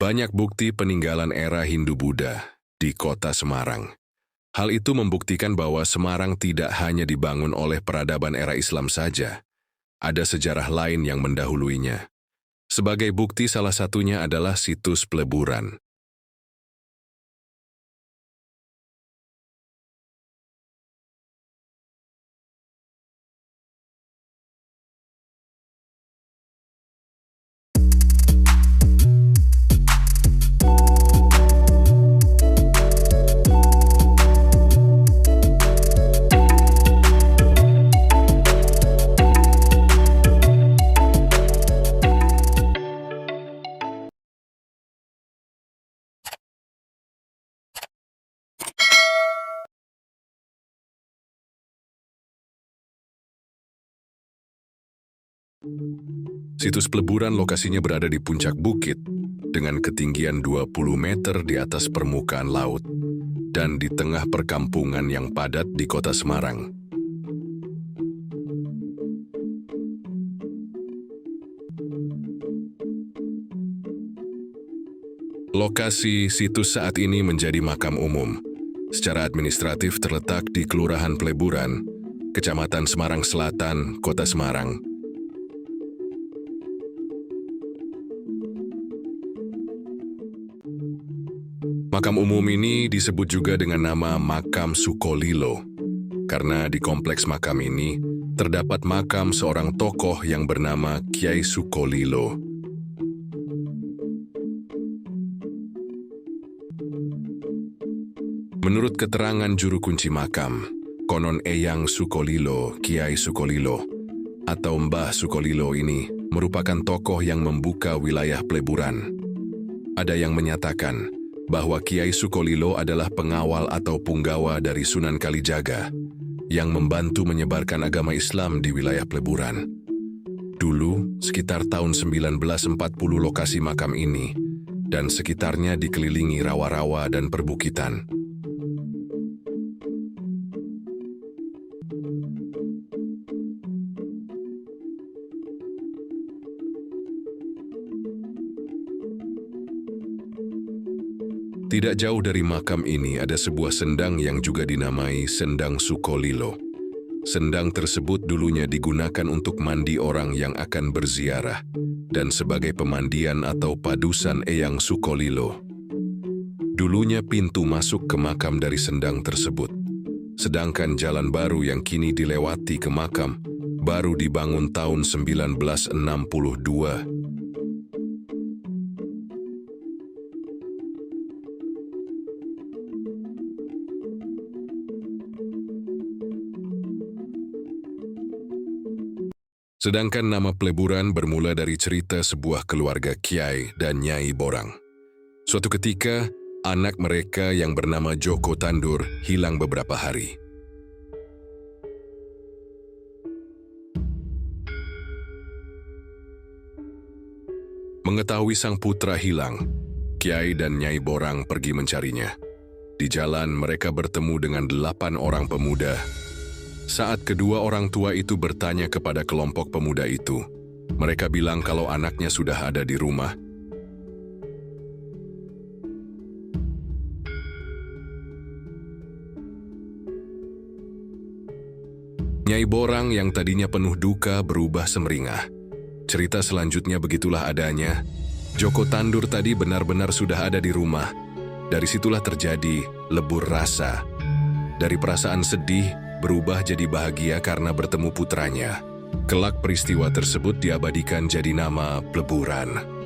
Banyak bukti peninggalan era Hindu-Buddha di kota Semarang. Hal itu membuktikan bahwa Semarang tidak hanya dibangun oleh peradaban era Islam saja. Ada sejarah lain yang mendahuluinya. Sebagai bukti salah satunya adalah situs Pleburan. Situs Pleburan lokasinya berada di puncak bukit dengan ketinggian 20 meter di atas permukaan laut dan di tengah perkampungan yang padat di kota Semarang. Lokasi situs saat ini menjadi makam umum. Secara administratif terletak di Kelurahan Pleburan, Kecamatan Semarang Selatan, Kota Semarang. Makam umum ini disebut juga dengan nama Makam Sukolilo, karena di kompleks makam ini terdapat makam seorang tokoh yang bernama Kyai Sukolilo. Menurut keterangan juru kunci makam, konon Eyang Sukolilo, Kyai Sukolilo, atau Mbah Sukolilo ini merupakan tokoh yang membuka wilayah Pleburan. Ada yang menyatakan bahwa Kyai Sukolilo adalah pengawal atau punggawa dari Sunan Kalijaga yang membantu menyebarkan agama Islam di wilayah Pleburan. Dulu, sekitar tahun 1940 lokasi makam ini dan sekitarnya dikelilingi rawa-rawa dan perbukitan. Tidak jauh dari makam ini ada sebuah sendang yang juga dinamai Sendang Sukolilo. Sendang tersebut dulunya digunakan untuk mandi orang yang akan berziarah dan sebagai pemandian atau padusan Eyang Sukolilo. Dulunya pintu masuk ke makam dari sendang tersebut. Sedangkan jalan baru yang kini dilewati ke makam baru dibangun tahun 1962. Sedangkan nama Pleburan bermula dari cerita sebuah keluarga Kiai dan Nyai Borang. Suatu ketika, anak mereka yang bernama Joko Tandur hilang beberapa hari. Mengetahui sang putra hilang, Kiai dan Nyai Borang pergi mencarinya. Di jalan mereka bertemu dengan 8 orang pemuda. Saat kedua orang tua itu bertanya kepada kelompok pemuda itu, mereka bilang kalau anaknya sudah ada di rumah. Nyai Borang yang tadinya penuh duka berubah semeringah. Cerita selanjutnya begitulah adanya. Joko Tandur tadi benar-benar sudah ada di rumah. Dari situlah terjadi lebur rasa. Dari perasaan sedih, berubah jadi bahagia karena bertemu putranya. Kelak peristiwa tersebut diabadikan jadi nama Pleburan.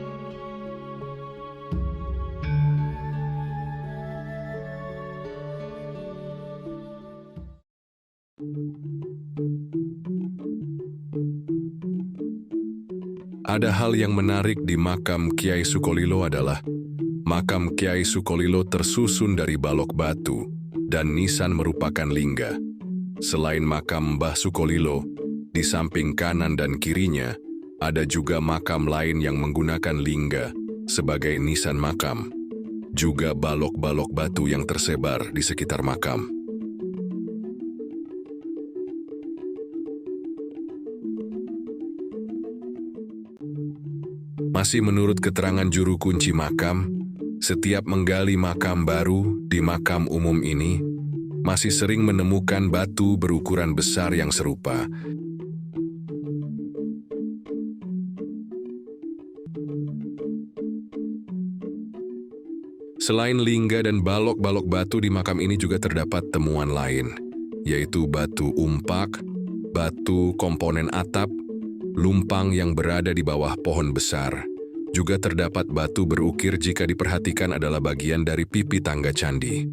Ada hal yang menarik di makam Kyai Sukolilo adalah makam Kyai Sukolilo tersusun dari balok batu dan nisan merupakan lingga. Selain makam Mbah Sukolilo, di samping kanan dan kirinya, ada juga makam lain yang menggunakan lingga sebagai nisan makam. Juga balok-balok batu yang tersebar di sekitar makam. Masih menurut keterangan juru kunci makam, setiap menggali makam baru di makam umum ini, masih sering menemukan batu berukuran besar yang serupa. Selain lingga dan balok-balok batu di makam ini juga terdapat temuan lain, yaitu batu umpak, batu komponen atap, lumpang yang berada di bawah pohon besar. Juga terdapat batu berukir jika diperhatikan adalah bagian dari pipi tangga candi.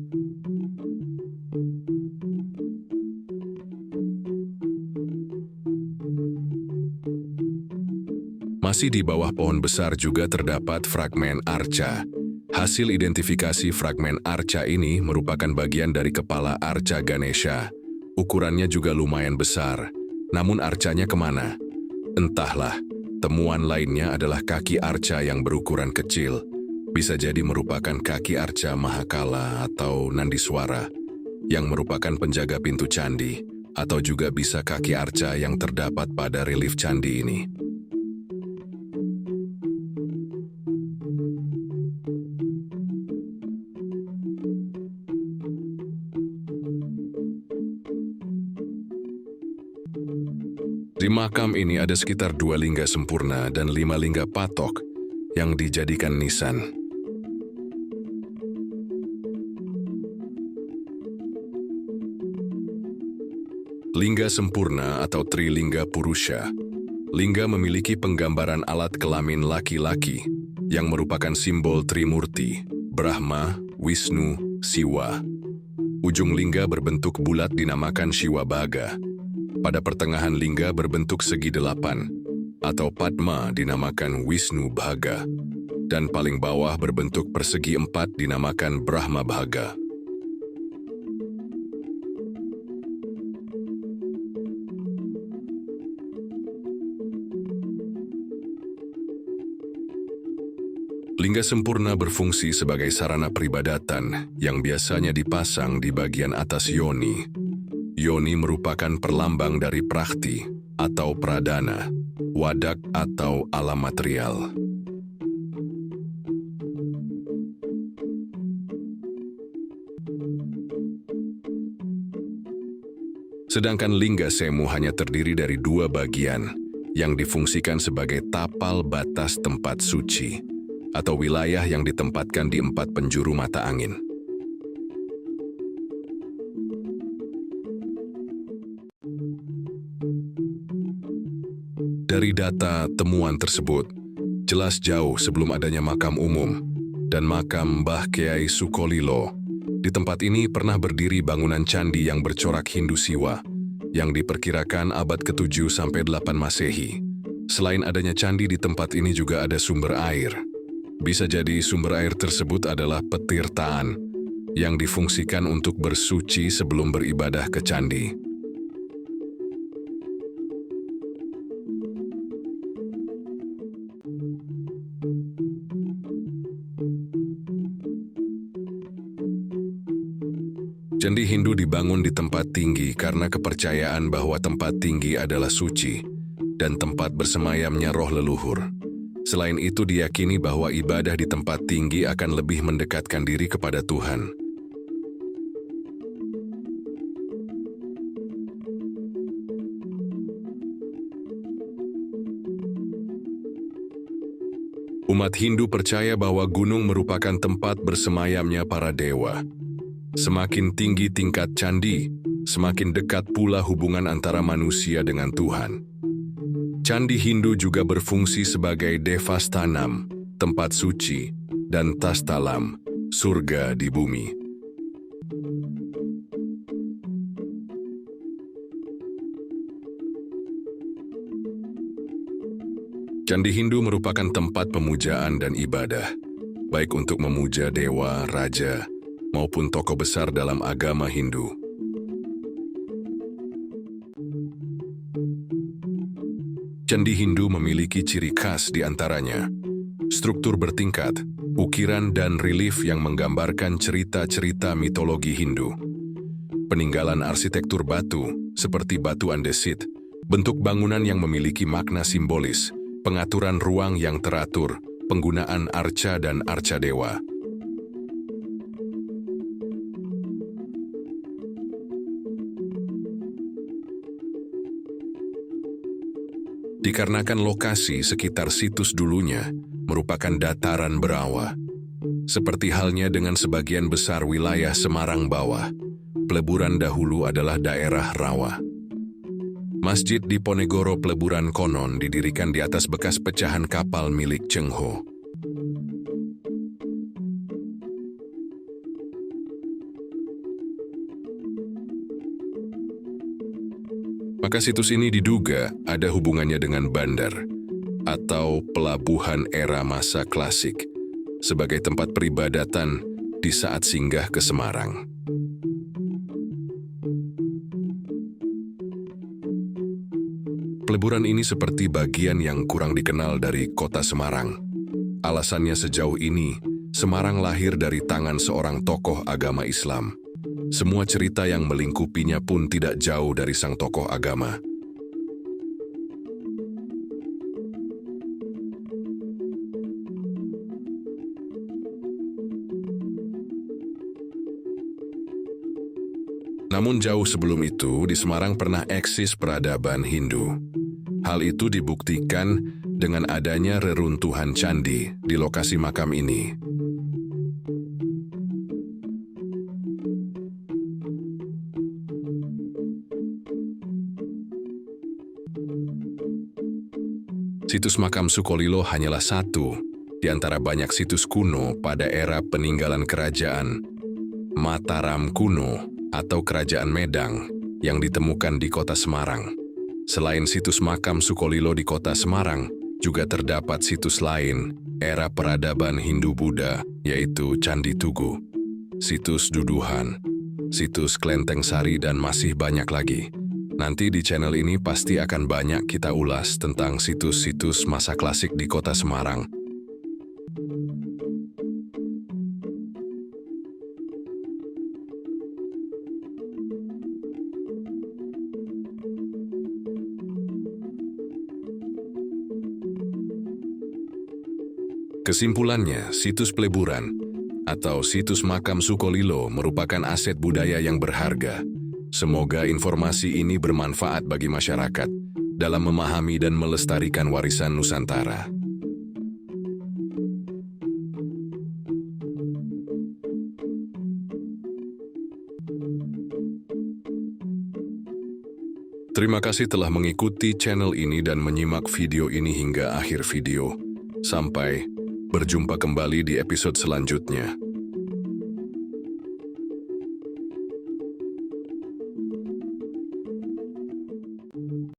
Masih di bawah pohon besar juga terdapat fragmen arca. Hasil identifikasi fragmen arca ini merupakan bagian dari kepala arca Ganesha. Ukurannya juga lumayan besar, namun arcanya kemana? Entahlah, temuan lainnya adalah kaki arca yang berukuran kecil. Bisa jadi merupakan kaki arca Mahakala atau Nandiswara, yang merupakan penjaga pintu candi, atau juga bisa kaki arca yang terdapat pada relief candi ini. Di makam ini ada sekitar 2 lingga sempurna dan 5 lingga patok yang dijadikan nisan. Lingga sempurna atau Trilingga Purusha. Lingga memiliki penggambaran alat kelamin laki-laki yang merupakan simbol Trimurti, Brahma, Wisnu, Siwa. Ujung lingga berbentuk bulat dinamakan Shiva Bhaga. Pada pertengahan lingga berbentuk segi 8, atau Padma dinamakan Wisnu Bhaga, dan paling bawah berbentuk persegi 4 dinamakan Brahma Bhaga. Lingga sempurna berfungsi sebagai sarana peribadatan yang biasanya dipasang di bagian atas yoni. Yoni merupakan perlambang dari prakti atau pradana, wadak atau alam material. Sedangkan lingga semu hanya terdiri dari 2 bagian yang difungsikan sebagai tapal batas tempat suci atau wilayah yang ditempatkan di 4 penjuru mata angin. Dari data temuan tersebut, jelas jauh sebelum adanya makam umum dan makam Mbah Kiai Sukolilo. Di tempat ini pernah berdiri bangunan candi yang bercorak Hindu Siwa, yang diperkirakan abad ke-7 sampai 8 Masehi. Selain adanya candi di tempat ini juga ada sumber air. Bisa jadi sumber air tersebut adalah petirtaan yang difungsikan untuk bersuci sebelum beribadah ke candi. Candi Hindu dibangun di tempat tinggi karena kepercayaan bahwa tempat tinggi adalah suci dan tempat bersemayamnya roh leluhur. Selain itu diyakini bahwa ibadah di tempat tinggi akan lebih mendekatkan diri kepada Tuhan. Umat Hindu percaya bahwa gunung merupakan tempat bersemayamnya para dewa. Semakin tinggi tingkat candi, semakin dekat pula hubungan antara manusia dengan Tuhan. Candi Hindu juga berfungsi sebagai Devastanam, tempat suci, dan Tastalam, surga di bumi. Candi Hindu merupakan tempat pemujaan dan ibadah, baik untuk memuja dewa, raja, maupun tokoh besar dalam agama Hindu. Candi Hindu memiliki ciri khas di antaranya struktur bertingkat, ukiran dan relief yang menggambarkan cerita-cerita mitologi Hindu, peninggalan arsitektur batu seperti batu andesit, bentuk bangunan yang memiliki makna simbolis, pengaturan ruang yang teratur, penggunaan arca dan arca dewa. Dikarenakan lokasi sekitar situs dulunya merupakan dataran berawa. Seperti halnya dengan sebagian besar wilayah Semarang bawah, Peleburan dahulu adalah daerah rawa. Masjid di Ponegoro Peleburan konon didirikan di atas bekas pecahan kapal milik Cheng Ho. Maka situs ini diduga ada hubungannya dengan bandar atau pelabuhan era masa klasik sebagai tempat peribadatan di saat singgah ke Semarang. Peleburan ini seperti bagian yang kurang dikenal dari kota Semarang. Alasannya sejauh ini, Semarang lahir dari tangan seorang tokoh agama Islam. Semua cerita yang melingkupinya pun tidak jauh dari sang tokoh agama. Namun jauh sebelum itu, di Semarang pernah eksis peradaban Hindu. Hal itu dibuktikan dengan adanya reruntuhan candi di lokasi makam ini. Situs makam Sukolilo hanyalah satu di antara banyak situs kuno pada era peninggalan kerajaan Mataram kuno atau Kerajaan Medang yang ditemukan di kota Semarang. Selain situs makam Sukolilo di kota Semarang, juga terdapat situs lain era peradaban Hindu-Buddha, yaitu Candi Tugu, situs Duduhan, situs Klenteng Sari, dan masih banyak lagi. Nanti di channel ini pasti akan banyak kita ulas tentang situs-situs masa klasik di kota Semarang. Kesimpulannya, situs Peleburan atau situs makam Sukolilo merupakan aset budaya yang berharga. Semoga informasi ini bermanfaat bagi masyarakat dalam memahami dan melestarikan warisan Nusantara. Terima kasih telah mengikuti channel ini dan menyimak video ini hingga akhir video. Sampai berjumpa kembali di episode selanjutnya.